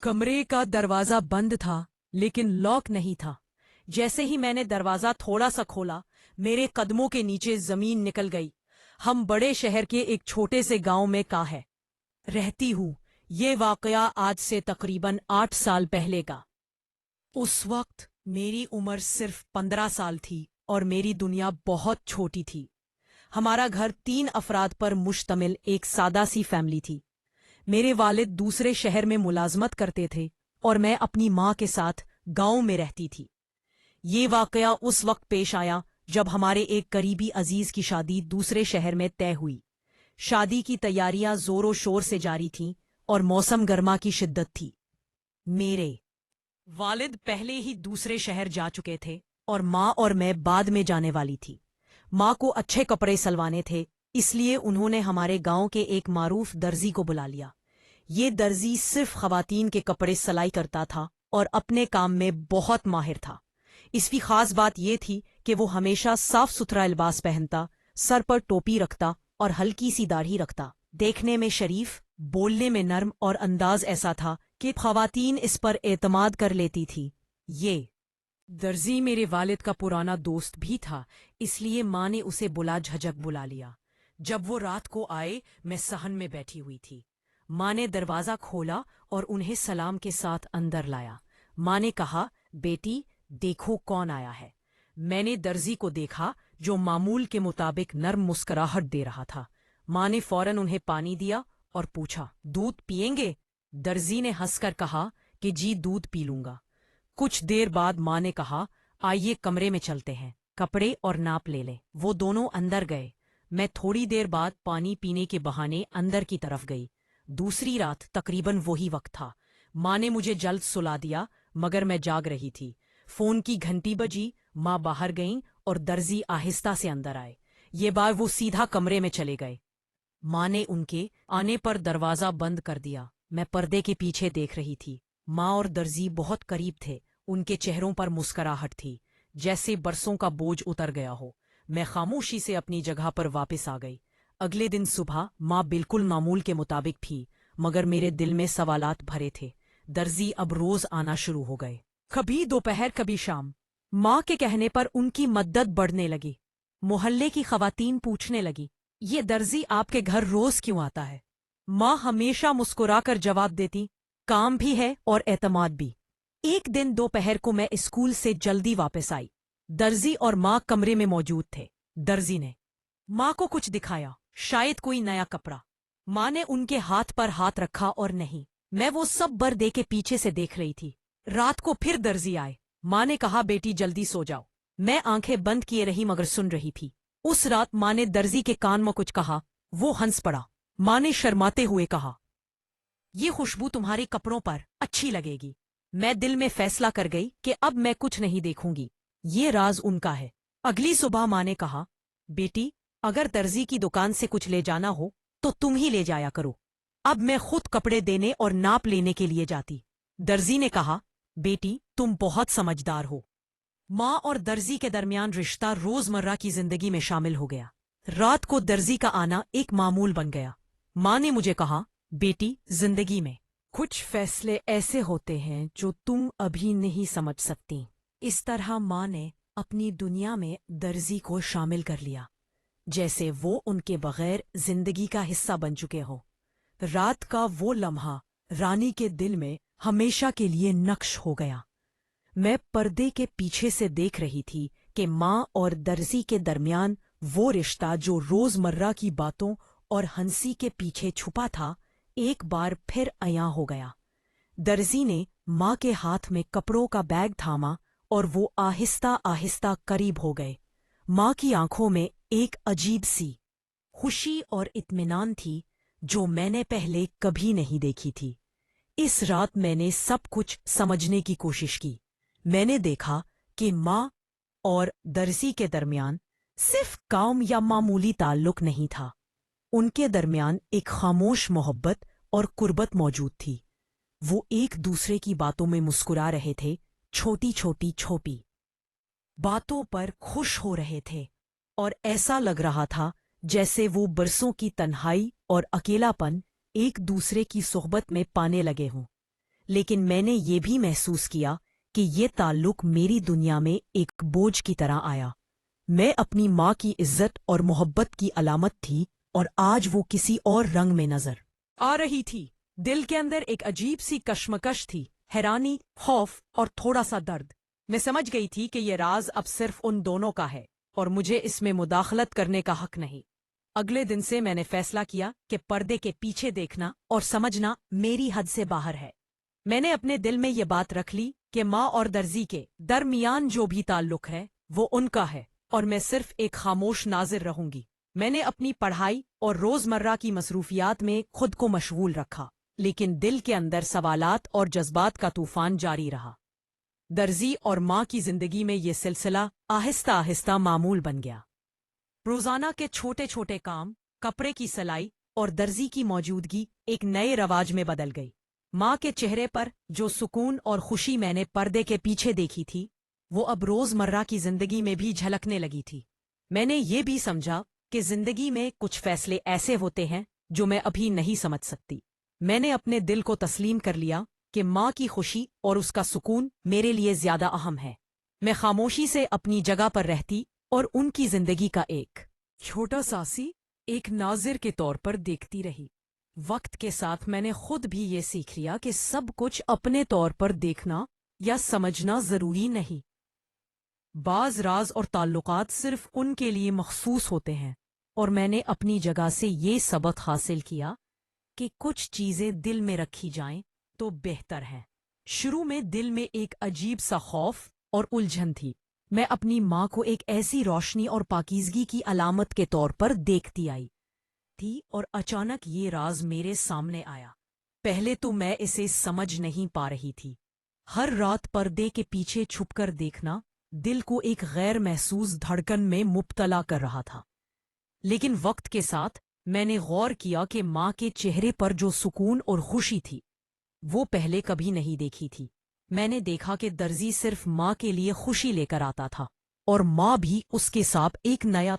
कमरे का दरवाजा बंद था, लेकिन लॉक नहीं था। जैसे ही मैंने दरवाजा थोड़ा सा खोला, मेरे कदमों के नीचे जमीन निकल गई। हम बड़े शहर के एक छोटे से गांव में का है रहती हूँ। ये वाकया आज से तकरीबन 8 साल पहले का। उस वक्त मेरी उम्र सिर्फ 15 साल थी और मेरी दुनिया बहुत छोटी थी। हमारा घर 3 अफराद पर मुश्तमिल एक सादा सी फैमिली थी। मेरे वालिद दूसरे शहर में मुलाजमत करते थे और मैं अपनी माँ के साथ गांव में रहती थी। ये वाकया उस वक्त पेश आया जब हमारे एक करीबी अजीज की शादी दूसरे शहर में तय हुई। शादी की तैयारियां जोरों शोर से जारी थीं और मौसम गर्मा की शिद्दत थी। मेरे वालिद पहले ही दूसरे शहर जा चुके थे और माँ और मैं बाद में जाने वाली थी। माँ को अच्छे कपड़े सलवाने थे, इसलिए उन्होंने हमारे गांव के एक मारूफ दर्जी को बुला लिया। ये दर्जी सिर्फ खवातीन के कपड़े सिलाई करता था और अपने काम में बहुत माहिर था। इसकी खास बात यह थी कि वो हमेशा साफ सुथरा लिबास पहनता, सर पर टोपी रखता और हल्की सी दाढ़ी रखता। देखने में शरीफ, बोलने में नर्म और अंदाज ऐसा था कि खवातीन इस पर एतमाद कर लेती थी। ये दर्जी मेरे वालिद का पुराना दोस्त भी था, इसलिए माँ ने उसे बुला झिझक बुला लिया। जब वो रात को आए, मैं सहन में बैठी हुई थी। माँ ने दरवाज़ा खोला और उन्हें सलाम के साथ अंदर लाया। माँ ने कहा, बेटी देखो कौन आया है। मैंने दर्जी को देखा, जो मामूल के मुताबिक नर्म मुस्कुराहट दे रहा था। माँ ने फौरन उन्हें पानी दिया और पूछा, दूध पिएंगे? दर्जी ने हंसकर कहा कि जी दूध पी लूंगा। कुछ देर बाद माँ ने कहा, आइए कमरे में चलते हैं, कपड़े और नाप ले लें। वो दोनों अंदर गए। मैं थोड़ी देर बाद पानी पीने के बहाने अंदर की तरफ गई। दूसरी रात तकरीबन वही वक्त था। माँ ने मुझे जल्द सुला दिया, मगर मैं जाग रही थी। फोन की घंटी बजी, माँ बाहर गईं और दर्जी आहिस्ता से अंदर आए। ये बार वो सीधा कमरे में चले गए। माँ ने उनके आने पर दरवाजा बंद कर दिया। मैं पर्दे के पीछे देख रही थी। माँ और दर्जी बहुत करीब थे। उनके चेहरों पर मुस्कुराहट थी, जैसे बरसों का बोझ उतर गया हो। मैं खामोशी से अपनी जगह पर वापस आ गई। अगले दिन सुबह माँ बिल्कुल मामूल के मुताबिक थी, मगर मेरे दिल में सवालात भरे थे। दर्जी अब रोज आना शुरू हो गए, कभी दोपहर कभी शाम। माँ के कहने पर उनकी मद्दत बढ़ने लगी। मोहल्ले की खवातीन पूछने लगी, ये दर्जी आपके घर रोज क्यों आता है? माँ हमेशा मुस्कुराकर जवाब देती, काम भी है और एतमाद भी। एक दिन दोपहर को मैं स्कूल से जल्दी वापस आई। दर्जी और माँ कमरे में मौजूद थे। दर्जी ने माँ को कुछ दिखाया, शायद कोई नया कपड़ा। माँ ने उनके हाथ पर हाथ रखा और नहीं, मैं वो सब पर्दे के पीछे से देख रही थी। रात को फिर दर्जी आए। माँ ने कहा, बेटी जल्दी सो जाओ। मैं आंखें बंद किए रही मगर सुन रही थी। उस रात माँ ने दर्जी के कान में कुछ कहा। वो हंस पड़ा। माँ ने शर्माते हुए कहा, ये खुशबू तुम्हारे कपड़ों पर अच्छी लगेगी। मैं दिल में फैसला कर गई कि अब मैं कुछ नहीं देखूंगी, ये राज उनका है। अगली सुबह माँ ने कहा, बेटी अगर दर्जी की दुकान से कुछ ले जाना हो तो तुम ही ले जाया करो। अब मैं खुद कपड़े देने और नाप लेने के लिए जाती। दर्जी ने कहा, बेटी तुम बहुत समझदार हो। माँ और दर्जी के दरमियान रिश्ता रोजमर्रा की जिंदगी में शामिल हो गया। रात को दर्जी का आना एक मामूल बन गया। माँ ने मुझे कहा, बेटी जिंदगी में कुछ फैसले ऐसे होते हैं जो तुम अभी नहीं समझ सकती। इस तरह माँ ने अपनी दुनिया में दर्जी को शामिल कर लिया, जैसे वो उनके बगैर जिंदगी का हिस्सा बन चुके हो। रात का वो लम्हा रानी के दिल में हमेशा के लिए नक्श हो गया। मैं पर्दे के पीछे से देख रही थी कि माँ और दर्जी के दरमियान वो रिश्ता जो रोजमर्रा की बातों और हंसी के पीछे छुपा था, एक बार फिर अयां हो गया। दर्जी ने माँ के हाथ में कपड़ों का बैग थामा और वो आहिस्ता आहिस्ता करीब हो गए। माँ की आंखों में एक अजीब सी खुशी और इत्मीनान थी जो मैंने पहले कभी नहीं देखी थी। इस रात मैंने सब कुछ समझने की कोशिश की। मैंने देखा कि माँ और दर्जी के दरमियान सिर्फ काम या मामूली ताल्लुक नहीं था, उनके दरमियान एक खामोश मोहब्बत और कुर्बत मौजूद थी। वो एक दूसरे की बातों में मुस्कुरा रहे थे, छोटी छोटी छोटी बातों पर खुश हो रहे थे, और ऐसा लग रहा था जैसे वो बरसों की तन्हाई और अकेलापन एक दूसरे की सोहबत में पाने लगे हों। لیکن میں نے یہ بھی محسوس کیا کہ یہ تعلق میری دنیا میں ایک بوجھ کی طرح آیا۔ میں اپنی ماں کی عزت اور محبت کی علامت تھی، اور آج وہ کسی اور رنگ میں نظر آ رہی تھی۔ دل کے اندر ایک عجیب سی کشمکش تھی، حیرانی، خوف اور تھوڑا سا درد۔ میں سمجھ گئی تھی کہ یہ راز اب صرف ان دونوں کا ہے، اور مجھے اس میں مداخلت کرنے کا حق نہیں۔ اگلے دن سے میں نے فیصلہ کیا کہ پردے کے پیچھے دیکھنا اور سمجھنا میری حد سے باہر ہے۔ میں نے اپنے دل میں یہ بات رکھ لی کہ ماں اور درزی کے درمیان جو بھی تعلق ہے وہ ان کا ہے، اور میں صرف ایک خاموش ناظر رہوں گی۔ میں نے اپنی پڑھائی اور روزمرہ کی مصروفیات میں خود کو مشغول رکھا، لیکن دل کے اندر سوالات اور جذبات کا طوفان جاری رہا۔ درزی اور ماں کی زندگی میں یہ سلسلہ آہستہ آہستہ معمول بن گیا۔ روزانہ کے چھوٹے چھوٹے کام، کپڑے کی سلائی اور درزی کی موجودگی ایک نئے رواج میں بدل گئی۔ ماں کے چہرے پر جو سکون اور خوشی میں نے پردے کے پیچھے دیکھی تھی، وہ اب روزمرہ کی زندگی میں بھی جھلکنے لگی تھی۔ میں نے یہ بھی سمجھا کہ زندگی میں کچھ فیصلے ایسے ہوتے ہیں جو میں ابھی نہیں سمجھ سکتی۔ میں نے اپنے دل کو تسلیم کر لیا کہ ماں کی خوشی اور اس کا سکون میرے لیے زیادہ اہم ہے۔ میں خاموشی سے اپنی جگہ پر رہتی اور ان کی زندگی کا ایک چھوٹا ساسی ایک ناظر کے طور پر دیکھتی رہی۔ وقت کے ساتھ میں نے خود بھی یہ سیکھ لیا کہ سب کچھ اپنے طور پر دیکھنا یا سمجھنا ضروری نہیں۔ بعض راز اور تعلقات صرف ان کے لیے مخصوص ہوتے ہیں، اور میں نے اپنی جگہ سے یہ سبق حاصل کیا کہ کچھ چیزیں دل میں رکھی جائیں تو بہتر ہیں۔ شروع میں دل میں ایک عجیب سا خوف اور الجھن تھی۔ میں اپنی ماں کو ایک ایسی روشنی اور پاکیزگی کی علامت کے طور پر دیکھتی آئی تھی، اور اچانک یہ راز میرے سامنے آیا۔ پہلے تو میں اسے سمجھ نہیں پا رہی تھی۔ ہر رات پردے کے پیچھے چھپ کر دیکھنا دل کو ایک غیر محسوس دھڑکن میں مبتلا کر رہا تھا۔ لیکن وقت کے ساتھ میں نے غور کیا کہ ماں کے چہرے پر جو سکون اور خوشی تھی، وہ پہلے کبھی نہیں دیکھی تھی۔ میں نے دیکھا کہ درزی صرف ماں کے لیے خوشی لے کر آتا تھا، اور ماں بھی اس کے ساتھ ایک نیا